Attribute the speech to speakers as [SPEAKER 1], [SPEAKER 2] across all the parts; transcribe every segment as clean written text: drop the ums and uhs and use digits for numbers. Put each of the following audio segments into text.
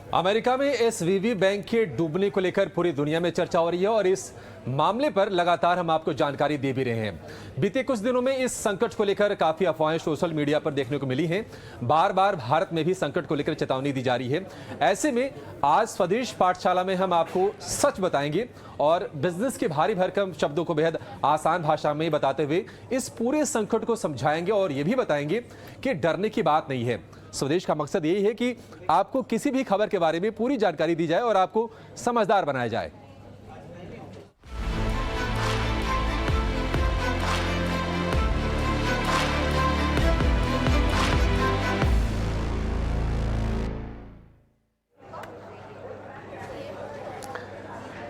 [SPEAKER 1] America में SVB bank के डूबने को लेकर पूरी दुनिया में चर्चा हो रही है और इस मामले पर लगातार हम आपको जानकारी दे भी रहे हैं। बीते कुछ दिनों में इस संकट को लेकर काफी अफवाहें सोशल मीडिया पर देखने को मिली हैं। बार बार भारत में भी संकट को लेकर चेतावनी दी जा रही है। ऐसे में आज स्वदेश पाठशाला में हम आपको सच बताएंगे और बिजनेस के भारी भरकम शब्दों को बेहद आसान भाषा में बताते हुए इस पूरे संकट को समझाएंगे और ये भी बताएंगे कि डरने की बात नहीं है। स्वदेश का मकसद यही है कि आपको किसी भी खबर के बारे में पूरी जानकारी दी जाए और आपको समझदार बनाया जाए।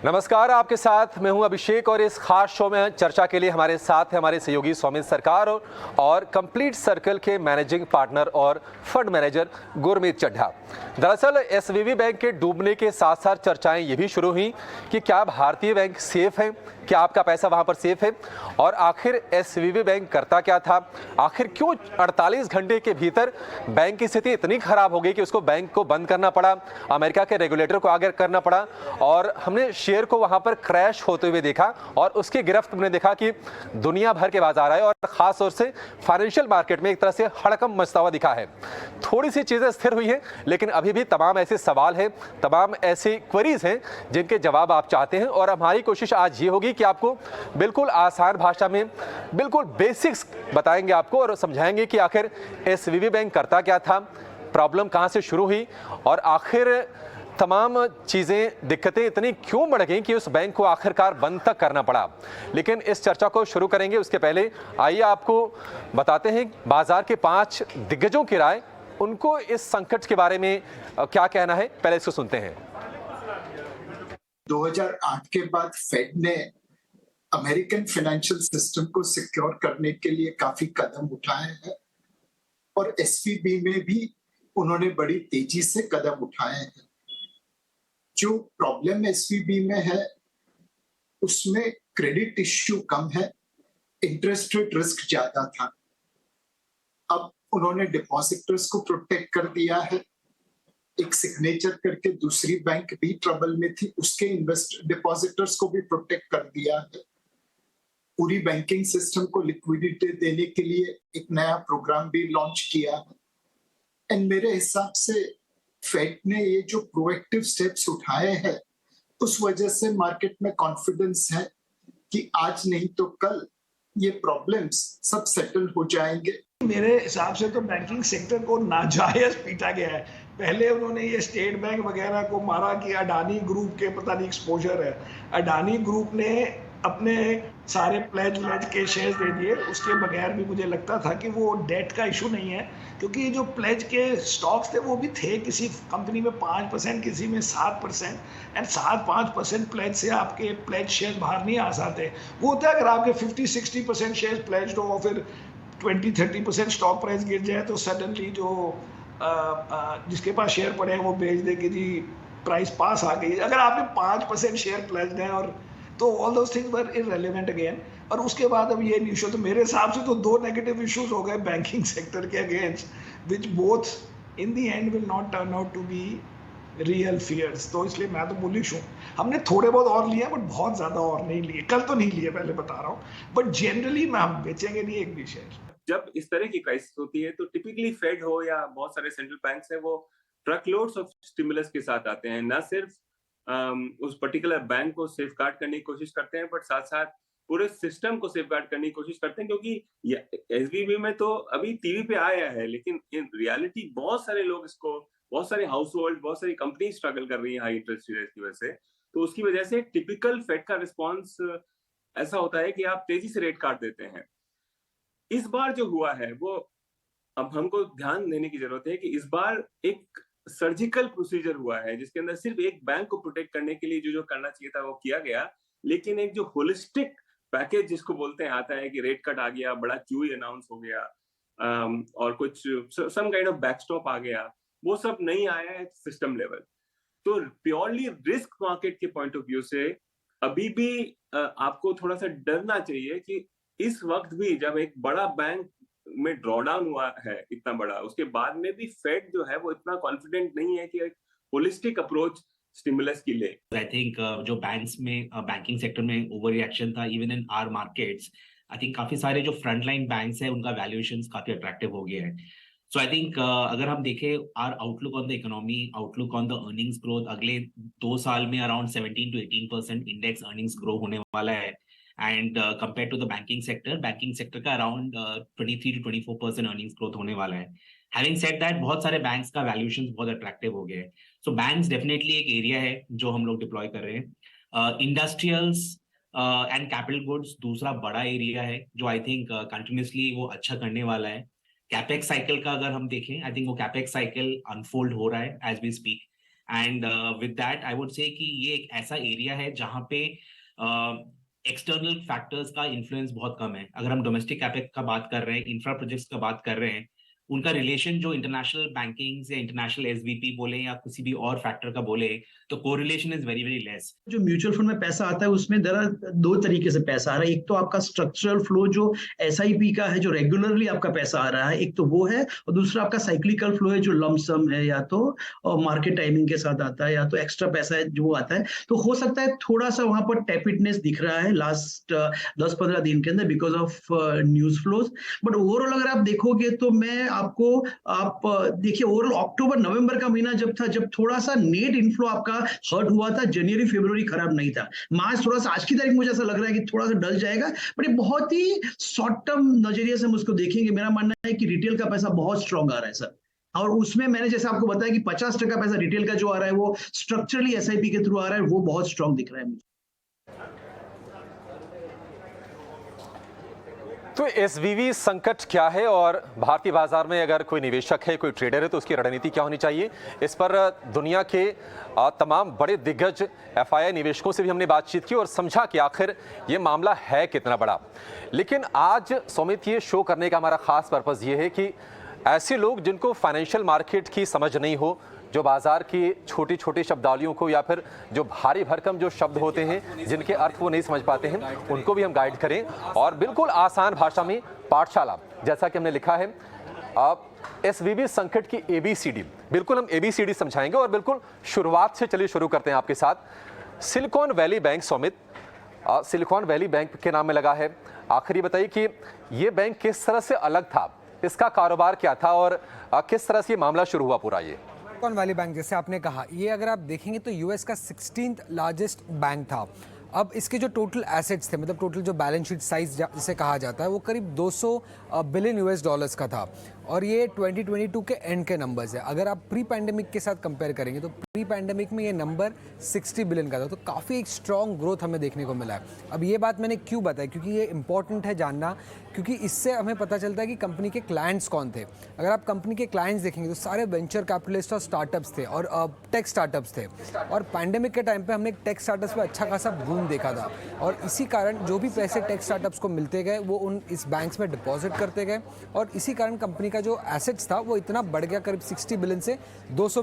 [SPEAKER 1] नमस्कार, आपके साथ मैं हूं अभिषेक और इस खास शो में चर्चा के लिए हमारे साथ है हमारे सहयोगी सौमित सरकार और कंप्लीट सर्कल के मैनेजिंग पार्टनर और फंड मैनेजर गुरमीत चड्ढा। दरअसल एसवीबी बैंक के डूबने के साथ साथ चर्चाएं ये भी शुरू हुई कि क्या भारतीय बैंक सेफ हैं, क्या आपका पैसा वहां पर सेफ है और आखिर एसवीबी बैंक करता क्या था, आखिर क्यों 48 घंटे के भीतर बैंक की स्थिति इतनी खराब हो गई कि उसको बैंक को बंद करना पड़ा, अमेरिका के रेगुलेटर को आगे करना पड़ा और हमने शेयर को वहां पर क्रैश होते हुए देखा और उसकी गिरफ्त हमने देखा कि दुनिया भर के बाजार आए और खास तौर से फाइनेंशियल मार्केट में एक तरह से हड़कंप मचता हुआ दिखा है। थोड़ी सी चीजें स्थिर हुई हैं लेकिन अभी भी तमाम ऐसे सवाल हैं, तमाम ऐसी क्वेरीज हैं जिनके जवाब आप चाहते हैं और हमारी कोशिश आज ये होगी कि आपको बिल्कुल आसान भाषा में बिल्कुल बेसिक्स बताएंगे आपको और समझाएंगे कि आखिर एसवीबी बैंक करता क्या था, प्रॉब्लम कहां से शुरू हुई और आखिर तमाम चीज़ें दिक्कतें इतनी क्यों बढ़ गई कि उस बैंक को आखिरकार बंद तक करना पड़ा। लेकिन इस चर्चा को शुरू करेंगे उसके पहले आइए आपको बताते हैं बाजार के 5 दिग्गजों की राय, उनको इस संकट के बारे में क्या कहना है, पहले इसको सुनते हैं।
[SPEAKER 2] 2008 के बाद फेड ने अमेरिकन फाइनेंशियल सिस्टम को सिक्योर करने के लिए काफी कदम उठाए हैं और एसवीबी में भी उन्होंने बड़ी तेजी से कदम उठाए हैं। जो प्रॉब्लम एसवीबी में है उसमें क्रेडिट इश्यू कम है, इंटरेस्ट रेट रिस्क ज्यादा था। अब उन्होंने डिपॉजिटर्स को प्रोटेक्ट कर दिया है। एक सिग्नेचर करके दूसरी बैंक भी ट्रबल में थी, उसके डिपॉजिटर्स को भी प्रोटेक्ट कर दिया है। पूरी बैंकिंग सिस्टम को लिक्विडिटी देने के लिए एक नया प्रोग्राम भी लॉन्च किया है। एंड मेरे हिसाब से फेड ने ये जो प्रोएक्टिव स्टेप्स उठाए हैं उस वजह से मार्केट में कॉन्फिडेंस है कि आज नहीं तो कल ये प्रॉब्लम्स सब सेटल हो जाएंगे।
[SPEAKER 3] मेरे हिसाब से तो बैंकिंग सेक्टर को नाजायज पीटा गया है। पहले उन्होंने ये स्टेट बैंक वगैरह को मारा कि अडानी ग्रुप के पता नहीं एक्सपोजर है। अडानी ग्रुप ने अपने सारे प्लेज के शेयर्स दे दिए, उसके बगैर भी मुझे लगता था कि वो डेट का इशू नहीं है क्योंकि जो प्लेज के स्टॉक्स थे वो भी थे, किसी कंपनी में 5%, किसी में 7% एंड 7-5% प्लेज से आपके प्लेज शेयर्स बाहर नहीं आ सकते। वो होता है अगर आपके 50-60% शेयर्स प्लेज हो और फिर 20-30% स्टॉक प्राइस गिर जाए तो सडनली जो जिसके पास शेयर पड़े हैं वो बेच दे कि जी प्राइस पास आ गई। अगर आपने 5% शेयर प्लेज हैं और तो all those things were irrelevant again. और उसके बाद अब ये इशू, तो मेरे हिसाब से तो 2 नेगेटिव इश्यूज हो गए बैंकिंग सेक्टर के against which both in the end will not turn out to be real fears. तो इसलिए मैं तो बुलिश हूँ। हमने थोड़े बहुत और लिए बट बहुत ज्यादा और नहीं लिए, कल तो नहीं लिए, पहले बता रहा हूँ, बट जनरली मैं हम बेचेंगे नहीं एक भी शेयर।
[SPEAKER 4] जब इस तरह की क्राइसिस होती है तो टिपिकली फेड हो या बहुत सारे सेंट्रल बैंक्स है वो ट्रकलोड्स ऑफ स्टिमुलस के साथ आते हैं। ना सिर्फ उस पर्टिकुलर बैंक को सेफगार्ड करने की कोशिश करते हैं बट साथ साथ पूरे सिस्टम को सेफगार्ड करने की कोशिश करते हैं क्योंकि एसवीबी में तो अभी टीवी पे आया है लेकिन इन रियलिटी बहुत सारे लोग इसको, बहुत सारे हाउस होल्ड, बहुत सारी कंपनी स्ट्रगल कर रही है हाई इंटरेस्ट रेट की वजह से। तो उसकी वजह से टिपिकल फेड का रिस्पॉन्स ऐसा होता है कि आप तेजी से रेट काट देते हैं। इस बार जो हुआ है वो अब हमको ध्यान देने की जरूरत है कि इस बार एक सर्जिकल प्रोसीजर हुआ है जिसके अंदर सिर्फ एक बैंक को प्रोटेक्ट करने के लिए जो करना चाहिए था वो किया गया, लेकिन एक जो होलिस्टिक पैकेज जिसको बोलते हैं आता है कि रेट कट आ गया, बड़ा क्यूई अनाउंस हो गया और कुछ सम काइंड ऑफ बैकस्टॉप आ गया, वो सब नहीं आया है सिस्टम लेवल। तो प्योरली रिस्क मार्केट के पॉइंट ऑफ व्यू से अभी भी आपको थोड़ा सा डरना चाहिए कि इस वक्त भी जब एक बड़ा बैंक में ड्रॉडाउन हुआ है इतना बड़ा, उसके बाद में भी फेड जो है वो इतना कॉन्फिडेंट नहीं है कि होलिस्टिक अप्रोच स्टिमुलस की ले।
[SPEAKER 5] आई थिंक जो बैंक्स में बैंकिंग सेक्टर में ओवर रिएक्शन था even in our markets, I think काफी सारे जो फ्रंट लाइन बैंक्स हैं उनका वैल्यूएशंस काफी अट्रैक्टिव हो गया है। सो आई थिंक अगर हम देखें our outlook on the economy, outlook on the earnings growth, अगले 2 साल में around 17 to 18% index earnings grow होने वाला है। And compare to the banking sector का अराउंड 23 to 24% अर्निंग्स ग्रोथ होने वाला है। हैविंग सेड दैट, बहुत सारे बैंक्स का वैल्यूएशन बहुत अट्रैक्टिव हो गया है। सो बैंक्स डेफिनेटली एक एरिया है जो हम लोग डिप्लॉय कर रहे हैं। इंडस्ट्रियल्स एंड कैपिटल गुड्स दूसरा बड़ा एरिया है जो आई थिंक कंटिन्यूसली वो अच्छा करने वाला है। कैपेक्स साइकिल का अगर हम देखें, आई थिंक वो कैपेक्स साइकिल अनफोल्ड हो रहा है as we speak. And with that I would say कि ये एक ऐसा एरिया है जहां पे एक्सटर्नल फैक्टर्स का इन्फ्लुएंस बहुत कम है। अगर हम डोमेस्टिक कैपेक्स का बात कर रहे हैं, इंफ्रा प्रोजेक्ट्स का बात कर रहे हैं, उनका रिलेशन जो इंटरनेशनल बैंकिंग से इंटरनेशनल एसवीपी बोले या किसी भी और फैक्टर का बोले तो correlation is very very less.
[SPEAKER 6] जो म्यूचुअल फंड में पैसा आता है उसमें दो तरीके से पैसा आ रहा है। एक तो आपका स्ट्रक्चरल फ्लो जो एसआईपी का है, जो रेगुलरली आपका पैसा आ रहा है, एक तो वो है, और दूसरा आपका साइक्लिकल फ्लो है जो लमसम है, या तो मार्केट टाइमिंग के साथ आता है या तो एक्स्ट्रा पैसा है जो आता है। तो हो सकता है थोड़ा सा वहां पर टेपिडनेस दिख रहा है लास्ट 10-15 दिन के अंदर because of news flows. But overall अगर आप देखोगे तो आप देखिए ओवरऑल अक्टूबर नवंबर का महीना जब था, जब थोड़ा सा नेट इनफ्लो आपका हर्ट हुआ था, जनवरी फरवरी खराब नहीं था। मार्च थोड़ा सा आज की तारीख मुझे ऐसा लग रहा है कि थोड़ा सा डल जाएगा, बट ये बहुत ही शॉर्ट टर्म नजरिए से हम उसको देखेंगे। मेरा मानना है कि रिटेल का पैसा बहुत स्ट्रॉन्ग आ रहा है सर, और उसमें मैंने जैसे आपको बताया कि 50% पैसा रिटेल का जो आ रहा है वो स्ट्रक्चरली एसआईपी के थ्रू आ रहा है, वो बहुत स्ट्रॉन्ग दिख रहा है मुझे।
[SPEAKER 1] तो एसवीवी संकट क्या है और भारतीय बाजार में अगर कोई निवेशक है, कोई ट्रेडर है, तो उसकी रणनीति क्या होनी चाहिए, इस पर दुनिया के तमाम बड़े दिग्गज एफआईआई निवेशकों से भी हमने बातचीत की और समझा कि आखिर ये मामला है कितना बड़ा। लेकिन आज सुमित ये शो करने का हमारा खास पर्पस ये है कि ऐसे लोग जिनको फाइनेंशियल मार्केट की समझ नहीं हो, जो बाजार की छोटी छोटी शब्दावलियों को या फिर जो भारी भरकम जो शब्द होते हैं जिनके अर्थ वो नहीं समझ पाते हैं, उनको भी हम गाइड करें और बिल्कुल आसान भाषा में पाठशाला, जैसा कि हमने लिखा है एसवीबी संकट की एबीसीडी, बिल्कुल हम एबीसीडी समझाएंगे और बिल्कुल शुरुआत से चलिए शुरू करते हैं आपके साथ। Silicon valley bank, Sumit, silicon valley bank के नाम में लगा है। आखिर ये बताइए कि ये बैंक किस तरह से अलग था, इसका कारोबार क्या था और किस तरह से ये मामला शुरू हुआ पूरा। ये
[SPEAKER 7] सिलिकॉन वैली बैंक, जैसे आपने कहा, ये अगर आप देखेंगे तो यूएस का 16th लार्जेस्ट बैंक था। अब इसके जो टोटल एसेट्स थे, मतलब टोटल जो बैलेंस शीट साइज जिसे कहा जाता है, वो करीब 200 बिलियन यूएस डॉलर्स का था और ये 2022 के एंड के नंबर्स है। अगर आप प्री पैंडेमिक के साथ कंपेयर करेंगे तो प्री पैंडेमिक में ये नंबर 60 बिलियन का था, तो काफ़ी एक स्ट्रॉन्ग ग्रोथ हमें देखने को मिला है। अब ये बात मैंने क्यों बताई, क्योंकि ये इंपॉर्टेंट है जानना, क्योंकि इससे हमें पता चलता है कि कंपनी के क्लाइंट्स कौन थे। अगर आप कंपनी के क्लाइंट्स देखेंगे तो सारे वेंचर कैपिटलिस्ट और स्टार्टअप्स थे और टेक स्टार्टअप्स थे, और पैंडेमिक के टाइम पे हमने टेक स्टार्टअप्स पे अच्छा खासा बूम देखा था, और इसी कारण जो भी पैसे टेक स्टार्टअप्स को मिलते गए वो इस बैंक्स में डिपॉजिट करते गए, और इसी कारण कंपनी का जो एसेट्स था वो इतना बढ़ गया, करीब 60 बिलियन से 200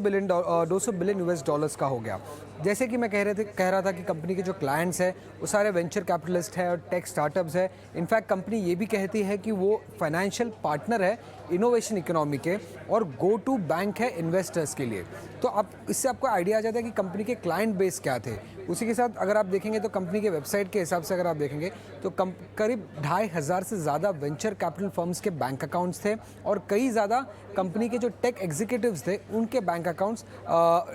[SPEAKER 7] बिलियन यूएस डॉलर्स का हो गया। जैसे कि मैं कह रहा था कि कंपनी के जो क्लाइंट्स हैं वो सारे वेंचर कैपिटलिस्ट हैं और टेक स्टार्टअप्स हैं। इनफैक्ट कंपनी ये भी कहती है कि वो फाइनेंशियल पार्टनर है इनोवेशन इकोनॉमी के और गो टू बैंक है इन्वेस्टर्स के लिए। तो आप इससे आपको आइडिया आ जाता है कि कंपनी के क्लाइंट बेस क्या थे। उसी के साथ अगर आप देखेंगे तो कंपनी के वेबसाइट के हिसाब से अगर आप देखेंगे तो करीब 2500 से ज़्यादा वेंचर कैपिटल फर्म्स के बैंक अकाउंट्स थे, और कई ज़्यादा कंपनी के जो टेक एग्जीक्यूटिव्स थे उनके बैंक अकाउंट्स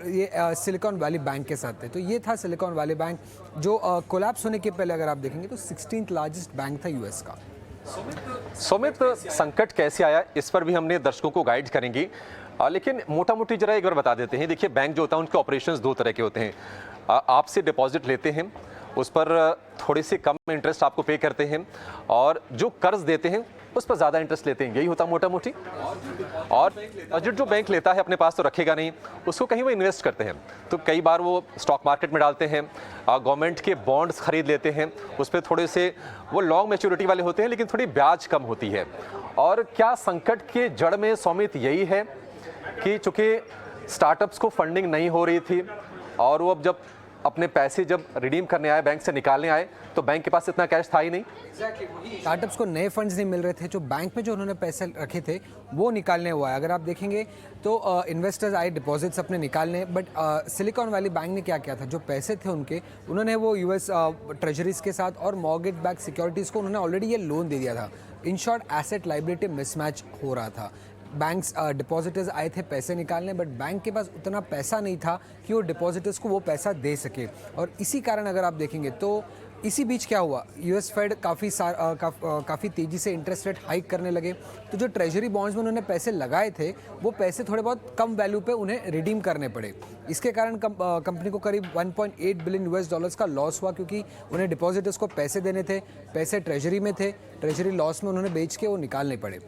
[SPEAKER 7] ये सिलिकॉन वैली बैंक के साथ थे। तो ये था सिलिकॉन वैली बैंक, जो कोलैप्स होने के पहले अगर आप देखेंगे तो 16th लार्जेस्ट बैंक था यूएस का।
[SPEAKER 1] सुमित, संकट कैसे आया इस पर भी हमने दर्शकों को गाइड करेंगे, लेकिन मोटा मोटी जरा एक बार बता देते हैं। देखिए, बैंक जो होता है उनके ऑपरेशंस दो तरह के होते हैं। आपसे डिपॉजिट लेते हैं, उस पर थोड़ी सी कम इंटरेस्ट आपको पे करते हैं, और जो कर्ज देते हैं उस पर ज़्यादा इंटरेस्ट लेते हैं, यही होता मोटा मोटी। और बजट जो बैंक लेता है अपने पास तो रखेगा नहीं, उसको कहीं वो इन्वेस्ट करते हैं, तो कई बार वो स्टॉक मार्केट में डालते हैं, गवर्नमेंट के बॉन्ड्स खरीद लेते हैं, उस पर थोड़े से वो लॉन्ग मैच्योरिटी वाले होते हैं लेकिन थोड़ी ब्याज कम होती है। और क्या संकट के जड़ में सुमित यही है कि चूँकि स्टार्टअप्स को फंडिंग नहीं हो रही थी और वो अब जब अपने पैसे जब रिडीम करने आए, बैंक से निकालने आए, तो बैंक के पास इतना कैश था ही नहीं।
[SPEAKER 7] स्टार्टअप्स को नए फंड्स नहीं मिल रहे थे, जो बैंक में जो उन्होंने पैसे रखे थे वो निकालने हुआ है। अगर आप देखेंगे तो इन्वेस्टर्स आए डिपॉजिट्स अपने निकालने, बट सिलिकॉन वैली बैंक ने क्या किया था, जो पैसे थे उनके, उन्होंने वो यूएस ट्रेजरीज के साथ और मॉर्गेज बैक सिक्योरिटीज़ को उन्होंने ऑलरेडी ये लोन दे दिया था। In short asset liability mismatch हो रहा था। बैंक्स डिपॉजिटर्स आए थे पैसे निकालने, बट बैंक के पास उतना पैसा नहीं था कि वो डिपॉजिटर्स को वो पैसा दे सके। और इसी कारण अगर आप देखेंगे तो इसी बीच क्या हुआ, यूएस फेड काफ़ी तेज़ी से इंटरेस्ट रेट हाइक करने लगे, तो जो ट्रेजरी बॉन्ड्स में उन्होंने पैसे लगाए थे वो पैसे थोड़े बहुत कम वैल्यू पे उन्हें रिडीम करने पड़े। इसके कारण कंपनी को करीब 1.8 बिलियन यूएस डॉलर्स का लॉस हुआ, क्योंकि उन्हें डिपॉजिटर्स को पैसे देने थे, पैसे ट्रेजरी में थे, ट्रेजरी लॉस में उन्होंने बेच के वो निकालने पड़े।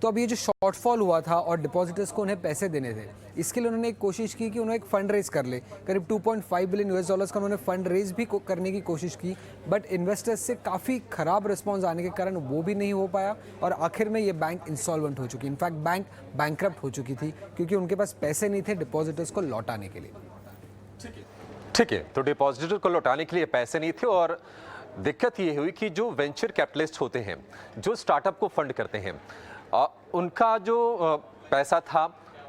[SPEAKER 7] तो अब ये जो शॉर्टफॉल हुआ था और डिपॉजिटर्स को उन्हें पैसे देने थे, इसके लिए उन्होंने एक कोशिश की कि उन्होंने एक फंड रेज कर ले। करीब 2.5 बिलियन यूएस डॉलर्स का उन्होंने फंड रेज भी करने की कोशिश की, बट इन्वेस्टर्स से काफ़ी ख़राब रिस्पॉन्स आने के कारण वो भी नहीं हो पाया और आखिर में ये बैंक इंसॉल्वेंट हो चुकी। इनफैक्ट बैंक बैंकरप्ट हो चुकी थी, क्योंकि उनके पास पैसे नहीं थे डिपॉजिटर्स को लौटाने के लिए।
[SPEAKER 1] ठीक है, तो डिपॉजिटर को लौटाने के लिए पैसे नहीं थे और दिक्कत ये हुई कि जो वेंचर कैपिटलिस्ट होते हैं, जो स्टार्टअप को फंड करते हैं, उनका जो पैसा था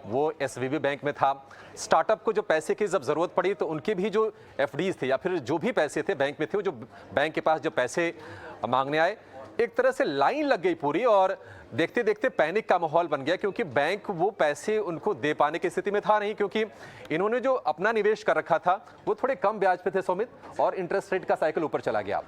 [SPEAKER 1] वो एसवीबी बैंक में था। स्टार्टअप को जो पैसे की जब ज़रूरत पड़ी तो उनके भी जो एफडीज थे या फिर जो भी पैसे थे बैंक में थे, वो जो बैंक के पास जो पैसे मांगने आए, एक तरह से लाइन लग गई पूरी और देखते देखते पैनिक का माहौल बन गया, क्योंकि बैंक वो पैसे उनको दे पाने की स्थिति में था नहीं, क्योंकि इन्होंने जो अपना निवेश कर रखा था वो थोड़े कम ब्याज पे थे सुमित, और इंटरेस्ट रेट का साइकिल ऊपर चला गया।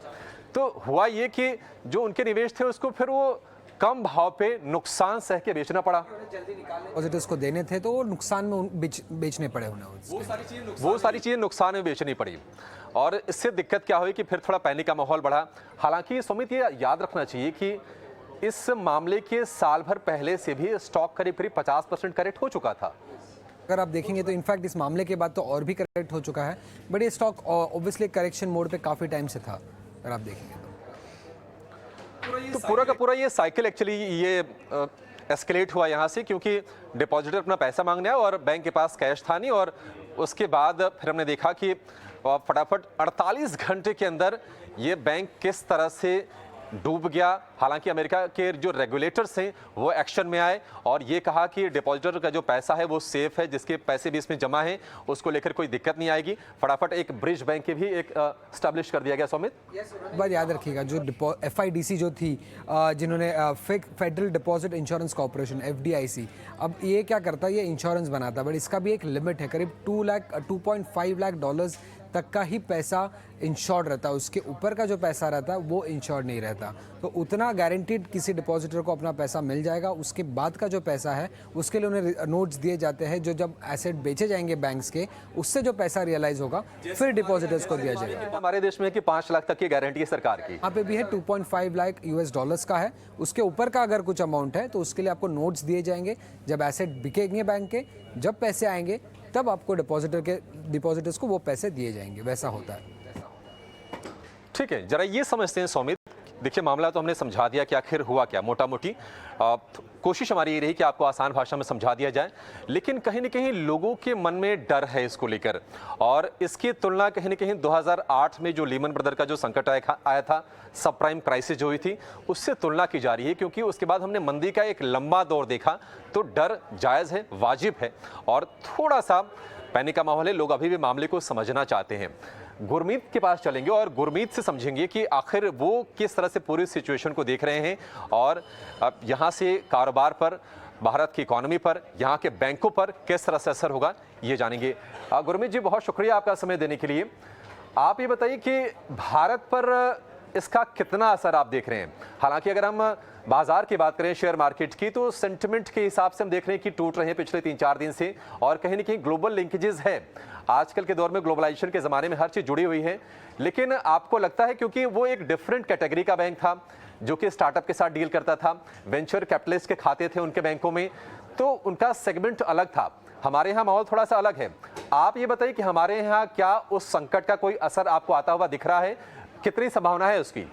[SPEAKER 1] तो हुआ ये कि जो उनके निवेश थे उसको फिर वो कम भाव पे नुकसान सह के बेचना पड़ा।
[SPEAKER 7] डिपॉजिटर्स को देने थे तो वो नुकसान में बेचने पड़े उन्हें।
[SPEAKER 1] वो सारी चीजें नुकसान में बेचनी पड़ी और इससे दिक्कत क्या हुई कि फिर थोड़ा पैनिक का माहौल बढ़ा। हालांकि सुमित ये याद रखना चाहिए कि इस मामले के साल भर पहले से भी स्टॉक करीब 50% करेक्ट हो चुका था।
[SPEAKER 7] अगर आप देखेंगे तो इनफैक्ट इस मामले के बाद तो और भी करेक्ट हो चुका है, बट ये स्टॉक ऑब्वियसली करेक्शन मोड पे काफ़ी टाइम से था अगर आप देखेंगे
[SPEAKER 1] तो पूरा का पूरा ये साइकिल एक्चुअली ये एस्केलेट हुआ यहाँ से, क्योंकि डिपॉजिटर अपना पैसा मांगने आया और बैंक के पास कैश था नहीं, और उसके बाद फिर हमने देखा कि फटाफट 48 घंटे के अंदर ये बैंक किस तरह से डूब गया। हालांकि अमेरिका के जो रेगुलेटर्स हैं वो एक्शन में आए और ये कहा कि डिपॉजिटर का जो पैसा है वो सेफ है, जिसके पैसे भी इसमें जमा हैं उसको लेकर कोई दिक्कत नहीं आएगी। फटाफट एक ब्रिज बैंक के भी एक स्टैब्लिश कर दिया गया। सुमित,
[SPEAKER 7] बात याद रखिएगा, जो FIDC जो थी, जिन्होंने federal deposit insurance corporation FDIC, अब ये क्या करता है, ये इंश्योरेंस बनाता है, बट इसका भी एक लिमिट है, करीब 2.5 लाख डॉलर्स तक का ही पैसा इंश्योर्ड रहता है, उसके ऊपर का जो पैसा रहता है वो इंश्योर्ड नहीं रहता। तो उतना गारंटीड किसी डिपॉजिटर को अपना पैसा मिल जाएगा। उसके बाद का जो पैसा है उसके लिए उन्हें नोट्स दिए जाते हैं, जो जब एसेट बेचे जाएंगे बैंक्स के, उससे जो पैसा रियलाइज होगा फिर डिपॉजिटर्स को दिया जाएगा।
[SPEAKER 1] हमारे देश में कि 5 लाख तक की गारंटी है सरकार की,
[SPEAKER 7] यहाँ पे भी है 2.5 लाख यूएस डॉलर्स का है। उसके ऊपर का अगर कुछ अमाउंट है तो उसके लिए आपको नोट्स दिए जाएंगे, जब एसेट बिकेंगे बैंक के, जब पैसे आएंगे तब आपको डिपॉजिटर्स को वो पैसे दिए जाएंगे, वैसा होता है।
[SPEAKER 1] ठीक है, जरा ये समझते हैं सुमित। देखिए, मामला तो हमने समझा दिया कि आखिर हुआ क्या, मोटा मोटी कोशिश हमारी ये रही कि आपको आसान भाषा में समझा दिया जाए, लेकिन कहीं ना कहीं लोगों के मन में डर है इसको लेकर, और इसकी तुलना कहीं ना कहीं 2008 में जो लीमन ब्रदर का जो संकट आया था, सब प्राइम क्राइसिस जो हुई थी, उससे तुलना की जा रही है, क्योंकि उसके बाद हमने मंदी का एक लंबा दौर देखा। तो डर जायज़ है, वाजिब है, और थोड़ा सा पैनिक का माहौल है। लोग अभी भी मामले को समझना चाहते हैं। गुरमीत के पास चलेंगे और गुरमीत से समझेंगे कि आखिर वो किस तरह से पूरी सिचुएशन को देख रहे हैं और यहाँ से कारोबार पर, भारत की इकोनॉमी पर, यहाँ के बैंकों पर किस तरह से असर होगा, ये जानेंगे। गुरमीत जी, बहुत शुक्रिया आपका समय देने के लिए। आप ये बताइए कि भारत पर इसका कितना असर आप देख रहे हैं। हालांकि अगर हम बाजार की बात करें, शेयर मार्केट की, तो सेंटिमेंट के हिसाब से हम देख रहे हैं कि टूट रहे हैं पिछले 3-4 दिन से, और कहीं ना कहीं ग्लोबल लिंकेजेस है। आजकल के दौर में ग्लोबलाइजेशन के ज़माने में हर चीज़ जुड़ी हुई है, लेकिन आपको लगता है क्योंकि वो एक डिफरेंट कैटेगरी का बैंक था जो कि स्टार्टअप के साथ डील करता था, वेंचर कैपिटलिस्ट के खाते थे उनके बैंकों में, तो उनका सेगमेंट अलग था। हमारे यहाँ माहौल थोड़ा सा अलग है। आप ये बताइए कि हमारे यहाँ क्या उस संकट का कोई असर आपको आता हुआ दिख रहा है, कितनी संभावना है उसकी?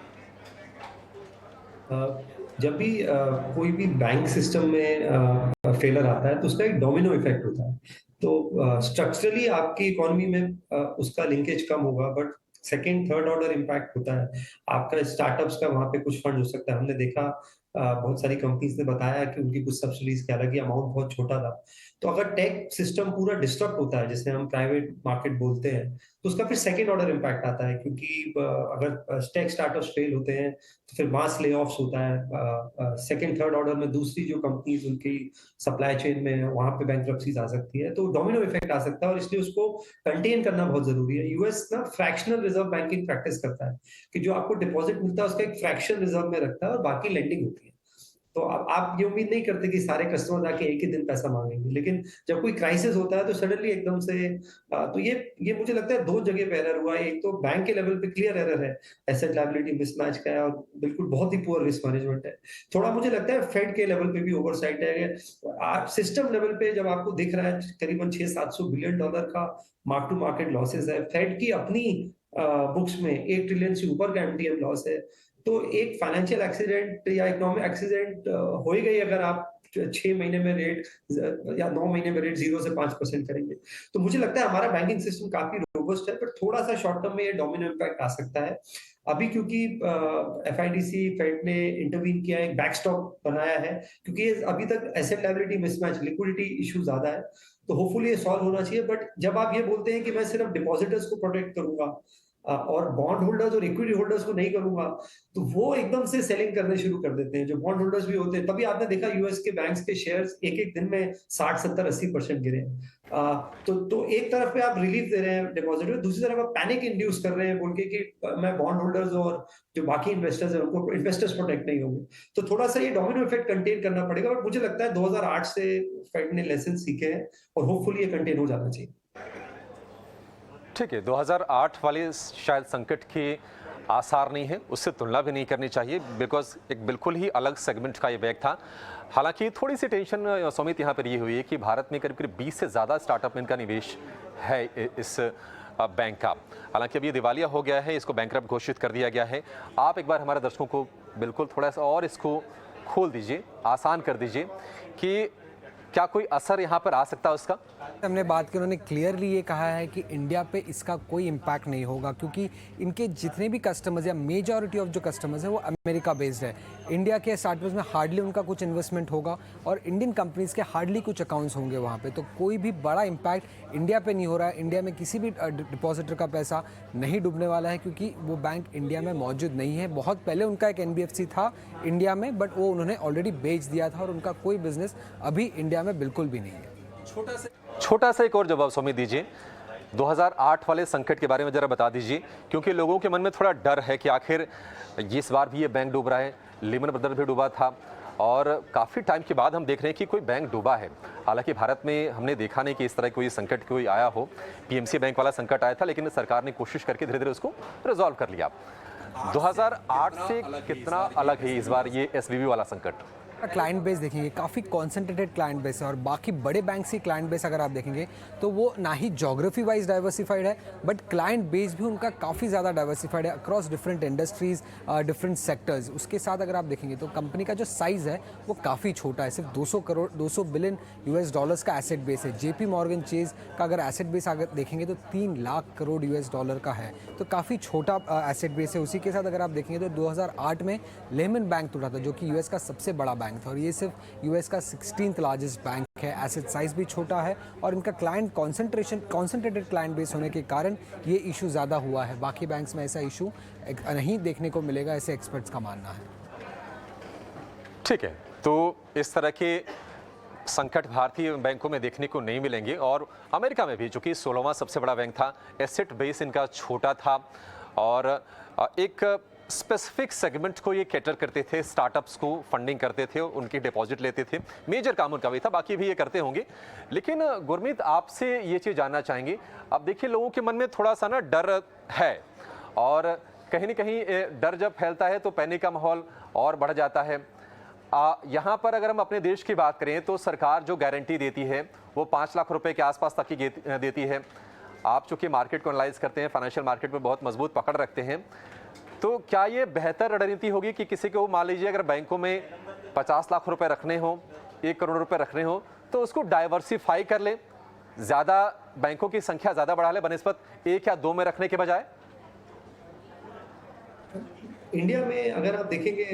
[SPEAKER 8] जब भी कोई भी बैंक सिस्टम में फेलर आता है तो उसका एक डोमिनो इफेक्ट होता है। तो स्ट्रक्चरली आपकी इकोनॉमी में उसका लिंकेज कम होगा, but second third order impact होता है। आपका स्टार्टअप्स का वहां पे कुछ फंड हो सकता है। हमने देखा बहुत सारी कंपनीज ने बताया कि उनकी कुछ सब्सिडीज की हालांकि अमाउंट बहुत छोटा था। तो अगर टेक सिस्टम पूरा डिस्टर्ब होता है, जिसे हम प्राइवेट मार्केट बोलते हैं, तो उसका फिर सेकेंड ऑर्डर इम्पैक्ट आता है, क्योंकि अगर टेक स्टार्टअप्स फेल होते हैं तो फिर मास ले ऑफ्स होता है। सेकेंड थर्ड ऑर्डर में दूसरी जो कंपनीज उनकी सप्लाई चेन में है वहां पे बैंकरप्सीज आ सकती है, तो डोमिनो इफेक्ट आ सकता है, और इसलिए उसको कंटेन करना बहुत जरूरी है। यूएस ना फ्रैक्शनल रिजर्व बैंकिंग प्रैक्टिस करता है कि जो आपको डिपॉजिट मिलता है उसका एक फ्रैक्शन रिजर्व में रखता है और बाकी लेंडिंग होती है। तो अब आप ये उम्मीद नहीं करते कि सारे कस्टमर आके एक ही दिन पैसा मांगेंगे, लेकिन जब कोई क्राइसिस होता है तो सडनली एकदम से तो ये मुझे लगता है दो जगह पे एरर हुआ है। एक तो बैंक के लेवल पे क्लियर एरर है, एसेट लायबिलिटी मिसमैच का है, और बिल्कुल बहुत ही पुअर रिस्क मैनेजमेंट है। थोड़ा मुझे लगता है फेड के लेवल पे भी ओवरसाइट है। सिस्टम लेवल पे जब आपको दिख रहा है करीबन 600-700 बिलियन डॉलर का मार्क टू मार्केट लॉसेस है, फेड की अपनी बुक्स में 1 ट्रिलियन से ऊपर का एमटीएम लॉस है, तो एक फाइनेंशियल एक्सीडेंट या इकोनॉमिक एक्सीडेंट हो ही गई अगर आप 6 महीने में रेट या 9 महीने में रेट 0 से 5% करेंगे। तो मुझे लगता है हमारा बैंकिंग सिस्टम काफी रोबस्ट है, पर थोड़ा सा शॉर्ट टर्म में ये डोमिनो इम्पैक्ट आ सकता है। अभी क्योंकि एफआईडीसी फेड ने इंटरवीन किया, एक बैकस्टॉप बनाया है, क्योंकि अभी तक asset liability mismatch, liquidity issue ज्यादा है, तो होपफुली ये सॉल्व होना चाहिए। बट जब आप ये बोलते हैं कि मैं सिर्फ डिपॉजिटर्स को प्रोटेक्ट करूंगा और बॉन्ड होल्डर्स और इक्विटी होल्डर्स को नहीं करूंगा, तो वो एकदम से सेलिंग करने शुरू कर देते हैं जो बॉन्ड होल्डर्स भी होते हैं। तभी आपने देखा यूएस के बैंक्स के शेयर्स एक एक दिन में 60-70-80% गिरे हैं। तो एक तरफ पे आप रिलीफ दे रहे हैं डिपॉजिटर, दूसरी तरफ आप पैनिक इंड्यूस कर रहे हैं बोल के कि मैं बॉन्ड होल्डर्स और जो बाकी इन्वेस्टर्स हैं उनको इन्वेस्टर्स प्रोटेक्ट नहीं होंगे। तो थोड़ा सा ये डोमिनो इफेक्ट कंटेन करना पड़ेगा, बट मुझे लगता है 2008 से फेड ने लेसन सीखे हैं और होपफुली ये कंटेन हो जाना चाहिए।
[SPEAKER 1] ठीक है, 2008 वाले शायद संकट के आसार नहीं है, उससे तुलना भी नहीं करनी चाहिए, बिकॉज एक बिल्कुल ही अलग सेगमेंट का ये बैग था। हालांकि थोड़ी सी टेंशन सुमित यहाँ पर ये हुई है कि भारत में करीब करीब 20 से ज़्यादा स्टार्टअप में इनका निवेश है इस बैंक का। हालांकि अब ये दिवालिया हो गया है, इसको बैंकरप्ट घोषित कर दिया गया है। आप एक बार हमारे दर्शकों को बिल्कुल थोड़ा सा और इसको खोल दीजिए, आसान कर दीजिए कि क्या कोई असर यहाँ पर आ सकता है उसका।
[SPEAKER 7] हमने बात की, उन्होंने क्लियरली ये कहा है कि इंडिया पे इसका कोई इम्पैक्ट नहीं होगा, क्योंकि इनके जितने भी कस्टमर्स या मेजॉरिटी ऑफ जो कस्टमर्स हैं वो अमेरिका बेस्ड है। इंडिया के स्टार्टअप्स में हार्डली उनका कुछ इन्वेस्टमेंट होगा और इंडियन कंपनीज़ के हार्डली कुछ अकाउंट्स होंगे वहाँ पे, तो कोई भी बड़ा इम्पैक्ट इंडिया पे नहीं हो रहा है। इंडिया में किसी भी डिपॉजिटर का पैसा नहीं डूबने वाला है, क्योंकि वो बैंक इंडिया में मौजूद नहीं है। बहुत पहले उनका एक NBFC था इंडिया में, बट वो उन्होंने ऑलरेडी बेच दिया था और उनका कोई बिजनेस अभी इंडिया में बिल्कुल भी नहीं है।
[SPEAKER 1] छोटा सा एक और जवाब सुमित दीजिए, 2008 वाले संकट के बारे में जरा बता दीजिए, क्योंकि लोगों के मन में थोड़ा डर है कि आखिर इस बार भी ये बैंक डूब रहा है। लेमन ब्रदर्स भी डूबा था और काफ़ी टाइम के बाद हम देख रहे हैं कि कोई बैंक डूबा है। हालांकि भारत में हमने देखा नहीं कि इस तरह कोई संकट कोई आया हो। PMC बैंक वाला संकट आया था, लेकिन सरकार ने कोशिश करके धीरे धीरे उसको रिजॉल्व कर लिया। 2008 से कितना अलग है इस बार ये SVB वाला संकट?
[SPEAKER 7] क्लाइंट बेस देखेंगे, काफ़ी कॉन्सेंट्रेटेड क्लाइंट बेस है, और बाकी बड़े बैंक की क्लाइंट बेस अगर आप देखेंगे तो वो ना ही जोग्राफी वाइज डाइवर्सिफाइड है, बट क्लाइंट बेस भी उनका काफ़ी ज़्यादा डाइवर्सिफाइड है across different industries, different sectors. उसके साथ अगर आप देखेंगे तो कंपनी का जो साइज़ है वो काफ़ी छोटा है, सिर्फ 200 बिलियन US का एसेट बेस है। JP Morgan Chase का अगर एसेट बेस अगर देखेंगे तो 3 लाख करोड़ US का है, तो काफ़ी छोटा एसेट बेस है। उसी के साथ अगर आप देखेंगे तो 2008 में लेमन बैंक टूटा था, जो कि US का सबसे बड़ा बैंक था, और ये सिर्फ US का 16th लार्जेस्ट बैंक है। एसेट साइज भी छोटा है और इनका क्लाइंट कॉन्सेंट्रेटेड क्लाइंट बेस होने के कारण ये इशू ज़्यादा हुआ है। बाकी बैंक्स में ऐसा इशू नहीं देखने को मिलेगा, ऐसे एक्सपर्ट्स का मानना है।
[SPEAKER 1] ठीक है, तो इस तरह के संकट भारतीय बैंकों में देखने को नहीं मिलेंगे, और अमेरिका में भी, जो कि 16वां सबसे बड़ा बैंक था, एसेट बेस इनका छोटा था और एक स्पेसिफिक सेगमेंट को ये कैटर करते थे, स्टार्टअप्स को फंडिंग करते थे, उनकी डिपॉजिट लेते थे। मेजर काम उनका भी था, बाकी भी ये करते होंगे। लेकिन गुरमीत, आपसे ये चीज़ जानना चाहेंगे। अब देखिए, लोगों के मन में थोड़ा सा ना डर है, और कहीं ना कहीं डर जब फैलता है तो पैनिक का माहौल और बढ़ जाता है। यहाँ पर अगर हम अपने देश की बात करें तो सरकार जो गारंटी देती है वो 5 लाख रुपए के आसपास तक की देती है। आप चूंकि मार्केट को एनालाइज करते हैं, फाइनेंशियल मार्केट में बहुत मजबूत पकड़ रखते हैं, तो क्या ये बेहतर रणनीति होगी कि किसी को, मान लीजिए अगर बैंकों में 50 लाख रुपए रखने हो, 1 करोड़ रुपए रखने हो, तो उसको डाइवर्सिफाई कर लें ज्यादा बैंकों की संख्या ज्यादा बढ़ा ले बनिस्बत 1 या 2 में रखने के बजाय?
[SPEAKER 8] इंडिया में अगर आप देखेंगे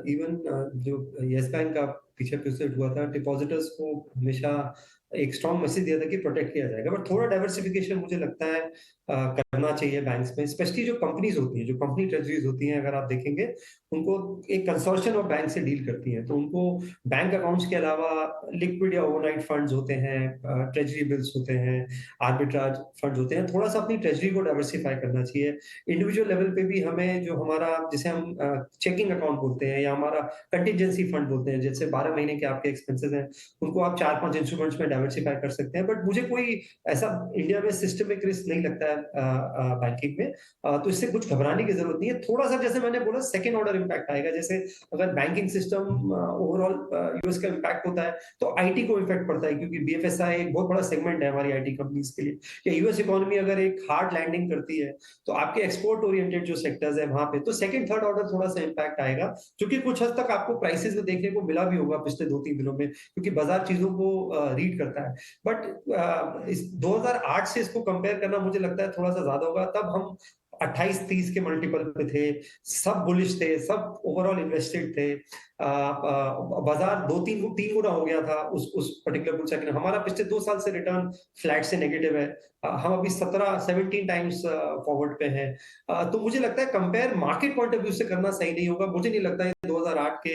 [SPEAKER 8] इवन जो यस बैंक का पीछे प्रेसिडेंट हुआ था, डिपॉजिटर्स को हमेशा एक स्ट्रॉन्ग मैसेज दिया था कि प्रोटेक्ट किया जाएगा, बट थोड़ा डाइवर्सिफिकेशन मुझे लगता है करना चाहिए बैंक्स में, स्पेशली जो कंपनीज होती हैं, जो कंपनी ट्रेजरीज होती हैं, अगर आप देखेंगे उनको एक कंसोर्शियम ऑफ बैंक से डील करती हैं, तो उनको बैंक अकाउंट्स के अलावा लिक्विड या ओवरनाइट फंड्स होते हैं, ट्रेजरी बिल्स होते हैं, आर्बिट्राज फंड्स होते हैं, थोड़ा सा अपनी ट्रेजरी को डाइवर्सिफाई करना चाहिए। इंडिविजुअल लेवल पे भी हमें जो हमारा जिसे हम चेकिंग अकाउंट बोलते हैं या हमारा कंटिजेंसी फंड बोलते हैं, जैसे 12 महीने के आपके एक्सपेंसेस हैं, उनको आप 4-5 इंस्ट्रूमेंट्स में डाइवर्सिफाई कर सकते हैं। बट मुझे कोई ऐसा इंडिया में सिस्टमिक रिस्क नहीं लगता है बैंकिंग में, तो इससे कुछ घबराने की जरूरत नहीं है। थोड़ा सा जैसे मैंने बोला सेकेंड ऑर्डर इम्पैक्ट आएगा, जैसे अगर बैंकिंग सिस्टम ओवरऑल यूएस का इम्पैक्ट होता है तो आईटी को इफेक्ट पड़ता है, क्योंकि बीएफएसआई एक बहुत बड़ा सेगमेंट है हमारी आईटी कंपनीज के लिए। या यूएस इकोनॉमी अगर एक हार्ड लैंडिंग करती है तो आपके एक्सपोर्ट ओरिएंटेड जो सेक्टर्स है वहां पे तो सेकंड थर्ड ऑर्डर थोड़ा सा इम्पैक्ट आएगा, जो कि कुछ हद तक आपको प्राइसेस में देखने को मिला भी होगा पिछले 2-3 दिनों में, क्योंकि बाजार चीजों को रीड करता है। बट इस 2008 से इसको कंपेयर करना मुझे लगता है थोड़ा सा ज्यादा होगा। तब हम 28-30 के मल्टीपल पे थे, सब बुलिश थे, सब ओवरऑल इन्वेस्टेड थे, बाजार 2-3 गुना हो गया था उस पर्टिकुलर बुल साइकिल। हमारा पिछले 2 साल से रिटर्न फ्लैट से नेगेटिव है, हम अभी 17 टाइम्स फॉरवर्ड पे हैं। तो मुझे लगता है compare market point of view से करना सही नहीं होगा। मुझे नहीं लगता है 2008 के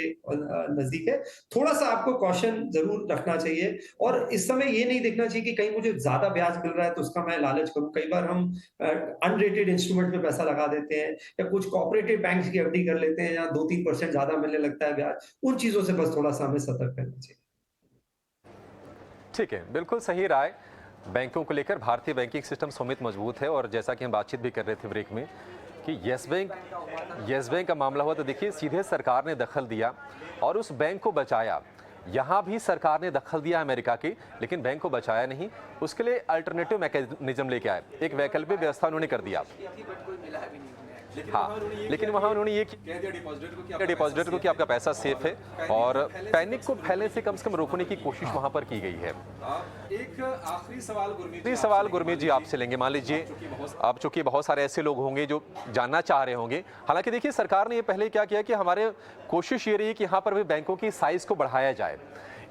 [SPEAKER 8] नजदीक है, थोड़ा सा आपको कॉशन जरूर रखना चाहिए, और इस समय ये नहीं देखना चाहिए कि कहीं मुझे ज्यादा ब्याज मिल रहा है तो उसका मैं लालच करूं। कई बार हम अनरेटेड इंस्ट्रूमेंट में पैसा लगा देते हैं या कुछ कोऑपरेटिव बैंक्स की एफडी कर लेते हैं, या 2-3% ज्यादा मिलने लगता है ब्याज। उन चीजों से बस थोड़ा सा हमें सतर्क रहना चाहिए।
[SPEAKER 1] ठीक है, बिल्कुल सही राय। बैंकों को लेकर भारतीय बैंकिंग सिस्टम समित मजबूत है, और जैसा कि हम बातचीत भी कर रहे थे ब्रेक में कि यस बैंक का मामला हुआ तो देखिए सीधे सरकार ने दखल दिया और उस बैंक को बचाया। यहाँ भी सरकार ने दखल दिया अमेरिका की, लेकिन बैंक को बचाया नहीं, उसके लिए अल्टरनेटिव मैकेनिज्म लेके आए, एक वैकल्पिक व्यवस्था उन्होंने कर दिया। हाँ, लेकिन वहाँ उन्होंने ये कह दिया डिपॉजिटर को कि आपका पैसा सेफ है, और पैनिक को फैलने से कम रोकने की कोशिश वहाँ पर की गई है।
[SPEAKER 9] एक आखिरी
[SPEAKER 1] सवाल गुरमीत जी आपसे लेंगे। मान लीजिए अब चूंकि बहुत सारे ऐसे लोग होंगे जो जानना चाह रहे होंगे, हालांकि देखिए सरकार ने ये पहले क्या किया कि हमारे कोशिश ये रही कि यहाँ पर भी बैंकों की साइज को बढ़ाया जाए,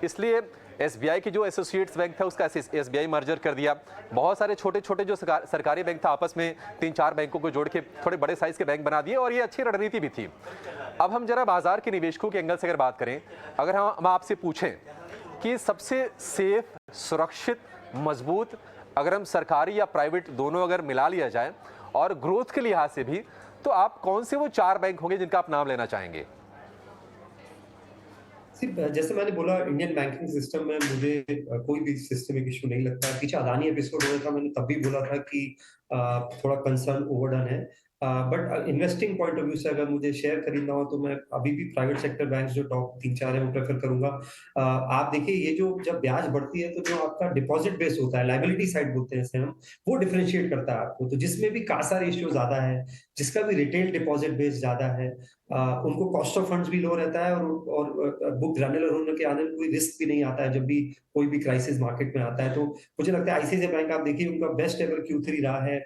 [SPEAKER 1] इसलिए एसबीआई की जो एसोसिएट्स बैंक था उसका एसबीआई मर्जर कर दिया। बहुत सारे छोटे छोटे जो सरकारी बैंक था आपस में 3-4 बैंकों को जोड़ के थोड़े बड़े साइज के बैंक बना दिए, और ये अच्छी रणनीति भी थी। अब हम जरा बाजार के निवेशकों के एंगल से अगर बात करें, अगर हम आपसे पूछें कि सबसे सेफ, सुरक्षित, मजबूत, अगर हम सरकारी या प्राइवेट दोनों अगर मिला लिया जाए और ग्रोथ के लिहाज से भी, तो आप कौन से वो 4 बैंक होंगे जिनका आप नाम लेना चाहेंगे?
[SPEAKER 8] जैसे मैंने बोला, इंडियन बैंकिंग सिस्टम में मुझे कोई भी सिस्टमिक इशू नहीं लगता है। पीछे अदानी एपिसोड हुआ था, मैंने तब भी बोला था कि थोड़ा कंसर्न ओवरडन है, but investing point of view से अगर मुझे शेयर खरीदना हो तो मैं अभी भी प्राइवेट सेक्टर बैंक्स जो टॉप 3-4 है वो प्रेफर करूंगा। आप देखिए, ये जो जब ब्याज बढ़ती है तो जो आपका डिपॉजिट बेस होता है, लायबिलिटी साइड बोलते हैं इसे हम, वो डिफरेंशिएट करता है आपको। तो जिसमें भी कासा रेशियो ज्यादा है, जिसका भी रिटेल डिपॉजिट बेस ज्यादा है, उनको कॉस्ट ऑफ फंड्स भी लो रहता है, और बुक ग्रैन्युलर होने के आने में कोई रिस्क भी नहीं आता है जब भी कोई भी क्राइसिस मार्केट में आता है। तो मुझे लगता है आईसीआईसीआई बैंक आप देखिए उनका बेस्ट एवर Q3 रहा है।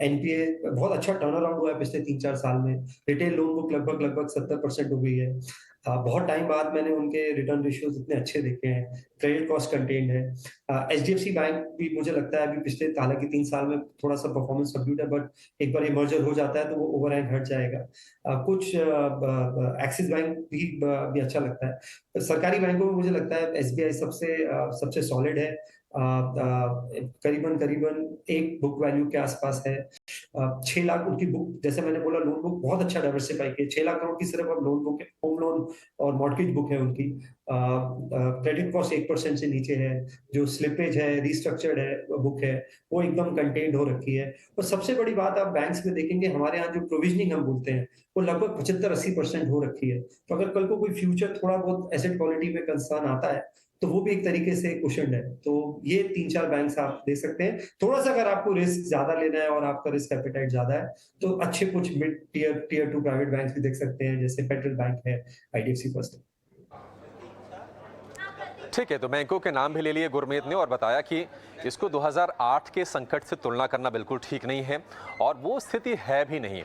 [SPEAKER 8] एनपीए बहुत अच्छा टर्न अराउंड हुआ है पिछले 3-4 साल में। रिटेल लोन बुक लगभग 70% हो गई है। बहुत टाइम बाद मैंने उनके रिटर्न रेशियोज इतने अच्छे देखे हैं। क्रेडिट कॉस्ट कंटेन्ड है। एचडीएफसी बैंक भी मुझे लगता है अभी पिछले हालांकि 3 साल में थोड़ा सा परफॉर्मेंस सबड्यूड है, बट एक बार ये मर्जर हो जाता है तो वो ओवरहैंग हट जाएगा। कुछ एक्सिस बैंक भी अच्छा लगता है। सरकारी बैंकों में मुझे लगता है एसबीआई सबसे सॉलिड है। करीबन 1 बुक वैल्यू के आसपास है। 6 लाख उनकी बुक, जैसे मैंने बोला लोन बुक बहुत अच्छा डाइवर्सिफाई किया। 6 लाख करोड़ की सिर्फ अब लोन बुक है, होम लोन और मॉर्गेज बुक है उनकी। क्रेडिट कॉस्ट 1% से नीचे है। जो स्लिपेज है, रिस्ट्रक्चर्ड है बुक है, वो एकदम कंटेन्ड हो रखी है। और सबसे बड़ी बात आप बैंक्स में देखेंगे, हमारे यहाँ जो प्रोविजनिंग हम बोलते हैं वो लगभग 75-80% हो रखी है। तो अगर कल को कोई फ्यूचर थोड़ा बहुत एसेट क्वालिटी में कंसर्न आता है तो वो भी एक तरीके से कुशन्ड है। तो ये 3-4 बैंक्स आप दे सकते हैं। थोड़ा सा अगर आपको रिस्क ज्यादा लेना है और आपका रिस्क एपेटाइट ज्यादा है तो अच्छे कुछ मिड टीयर 2 प्राइवेट बैंक्स भी देख सकते हैं, जैसे फेडरल बैंक है, आईडीएफसी फर्स्ट।
[SPEAKER 1] ठीक है, तो बैंकों के नाम भी ले लिए गुरमीत ने और बताया कि इसको 2008 के संकट से तुलना करना बिल्कुल ठीक नहीं है और वो स्थिति है भी नहीं।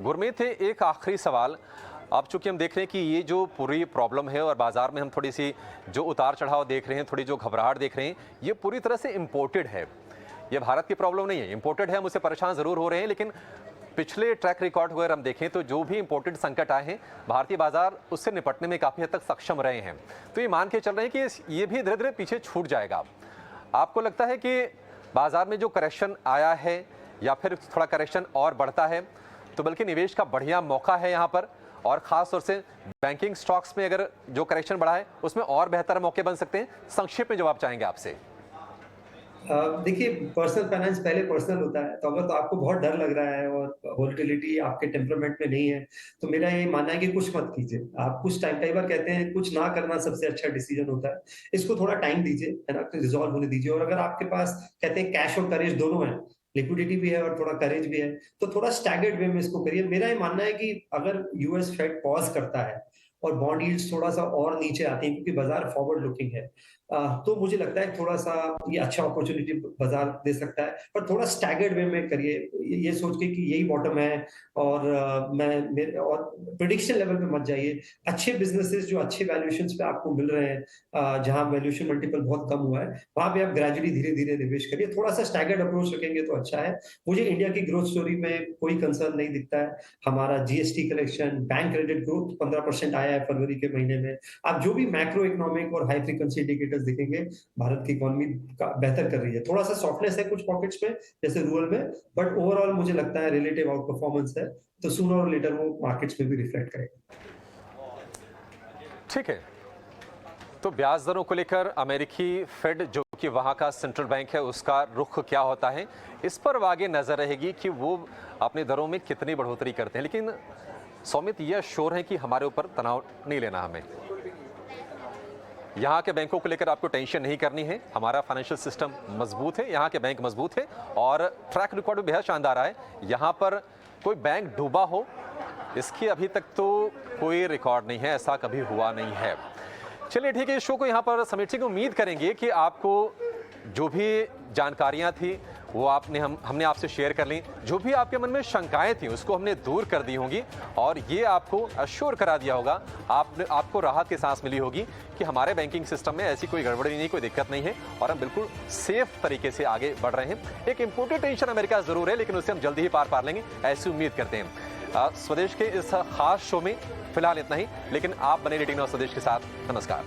[SPEAKER 1] गुरमीत, एक आखिरी सवाल, अब चूंकि हम देख रहे हैं कि ये जो पूरी प्रॉब्लम है और बाजार में हम थोड़ी सी जो उतार चढ़ाव देख रहे हैं, थोड़ी जो घबराहट देख रहे हैं, ये पूरी तरह से इम्पोर्टेड है। ये भारत की प्रॉब्लम नहीं है, इम्पोर्टेड है, हम उससे परेशान ज़रूर हो रहे हैं, लेकिन पिछले ट्रैक रिकॉर्ड वगैरह हम देखें तो जो भी इंपोर्टेड संकट आए हैं, भारतीय बाजार उससे निपटने में काफ़ी हद तक सक्षम रहे हैं। तो ये मान के चल रहे हैं कि ये भी धीरे धीरे पीछे छूट जाएगा। आपको लगता है कि बाजार में जो करेक्शन आया है या फिर थोड़ा करेक्शन और बढ़ता है तो बल्कि निवेश का बढ़िया मौका है यहाँ पर, और ख़ास तौर से बैंकिंग स्टॉक्स में अगर जो करेक्शन बढ़ा है उसमें और बेहतर मौके बन सकते हैं? संक्षेप में जवाब चाहेंगे आपसे।
[SPEAKER 8] देखिए, पर्सनल फाइनेंस पहले पर्सनल होता है, तो अगर तो आपको बहुत डर लग रहा है और वोलेटिलिटी आपके टेम्परामेंट में नहीं है, तो मेरा ये मानना है कि कुछ मत कीजिए। आप कुछ टाइम, कई बार कहते हैं कुछ ना करना सबसे अच्छा डिसीजन होता है। इसको थोड़ा टाइम दीजिए, है ना, रिजॉल्व होने दीजिए। और अगर आपके पास, कहते हैं कैश और करेज दोनों है, लिक्विडिटी भी है और थोड़ा करेज भी है, तो थोड़ा स्टैगर्ड वे में इसको करिए। मेरा ये मानना है कि अगर यूएस फेड पॉज करता है और बॉन्ड यील्ड्स थोड़ा सा और नीचे आती हैं, क्योंकि बाजार फॉरवर्ड लुकिंग है, तो मुझे लगता है थोड़ा सा ये अच्छा अपॉर्चुनिटी बाजार दे सकता है। पर थोड़ा स्टैगर्ड वे में करिए, ये सोच के कि यही बॉटम है और और प्रेडिक्शन लेवल पे मत जाइए। अच्छे बिजनेसेस जो अच्छे वैल्यूएशंस पे आपको मिल रहे हैं, जहां वैल्यूएशन मल्टीपल बहुत कम हुआ है, वहां पे आप ग्रेजुअली धीरे धीरे निवेश करिए। थोड़ा सा स्टैगर्ड अप्रोच रखेंगे तो अच्छा है। मुझे इंडिया की ग्रोथ स्टोरी में कोई कंसर्न नहीं दिखता है। हमारा GST collection, bank credit growth 15% आया है फरवरी के महीने में। आप जो भी मैक्रो इकोनॉमिक और हाई फ्रीक्वेंसी इंडिकेटर्स देखेंगे, भारत की इकोनॉमी बेहतर कर रही है। थोड़ा सा सॉफ्टनेस है कुछ पॉकेट्स में, जैसे रूरल में, बट ओवरऑल मुझे लगता है रिलेटिव आउट परफॉर्मेंस है, तो सूनर और लेटर वो मार्केट्स में भी रिफ्लेक्ट करेगा।
[SPEAKER 1] ठीक है, तो ब्याज दरों को लेकर अमेरिकी फेड जो कि वहाँ का सेंट्रल बैंक है, उसका रुख क्या होता है, इस पर आगे नजर रहेगी कि वो अपनी दरों में कितनी बढ़ोतरी करते हैं। लेकिन सौमित, यह श्योर है कि हमारे ऊपर तनाव नहीं लेना, हमें यहाँ के बैंकों को लेकर आपको टेंशन नहीं करनी है। हमारा फाइनेंशियल सिस्टम मजबूत है, यहाँ के बैंक मजबूत है और ट्रैक रिकॉर्ड भी बेहद शानदार है। यहाँ पर कोई बैंक डूबा हो, इसकी अभी तक तो कोई रिकॉर्ड नहीं है, ऐसा कभी हुआ नहीं है। चलिए ठीक है, इस शो को यहाँ पर समेटने की उम्मीद करेंगे कि आपको जो भी जानकारियाँ थी वो हमने आपसे शेयर कर ली। जो भी आपके मन में शंकाएं थी उसको हमने दूर कर दी होंगी और ये आपको अश्योर करा दिया होगा, आपको राहत की सांस मिली होगी कि हमारे बैंकिंग सिस्टम में ऐसी कोई गड़बड़ी नहीं, कोई दिक्कत नहीं है और हम बिल्कुल सेफ तरीके से आगे बढ़ रहे हैं। एक इम्पोर्टेंट टेंशन अमेरिका जरूर है, लेकिन उसे हम जल्दी ही पार लेंगे, ऐसी उम्मीद करते हैं। स्वदेश के इस खास शो में फिलहाल इतना ही, लेकिन आप बने रेटिंग और स्वदेश के साथ। नमस्कार।